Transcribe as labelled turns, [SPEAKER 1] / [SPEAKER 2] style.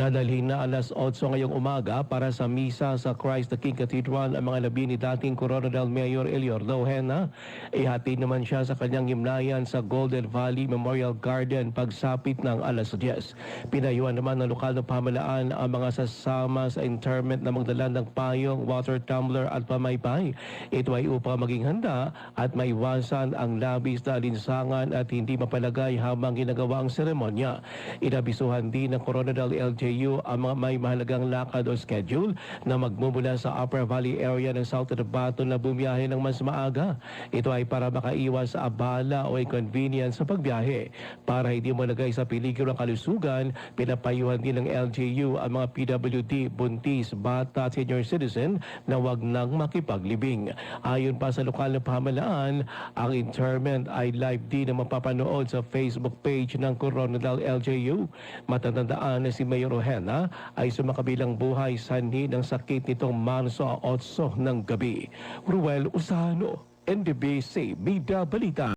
[SPEAKER 1] Dadalhin na alas 8 ngayong umaga para sa misa sa Christ the King Cathedral ang mga labi ni dating Coronadal Mayor Eliordo Hena. Ihatid naman siya sa kanyang himlayan sa Golden Valley Memorial Garden pagsapit ng alas 10. Pinayuhan naman ng lokal na pamahalaan ang mga sasama sa interment na magdala ng payong, water tumbler at pamaypay. Ito ay upang maging handa at maiwasan ang labis na alinsangan at hindi mapalagay habang ginagawa ang seremonya. Inabisuhan din ng Coronadal LGU ang mga may mahalagang lakad o schedule na magmumula sa Upper Valley area ng South Cotabato na bumiyahe ng mas maaga. Ito ay para makaiwas sa abala o inconvenience sa pagbiyahe. Para hindi malagay sa peligro ang kalusugan, pinapayuhan din ng LGU ang mga PWD, buntis, bata at senior citizen na wag nang makipaglibing. Ayon pa sa lokal na pamahalaan, ang interment ay live din na mapapanood sa Facebook page ng Coronadal LGU. Matatandaan na si Mayor Ohena ay sumakabilang buhay sanhi ng sakit nitong Marso 8 ng gabi. Ruel Usano, NDBC Media Balita.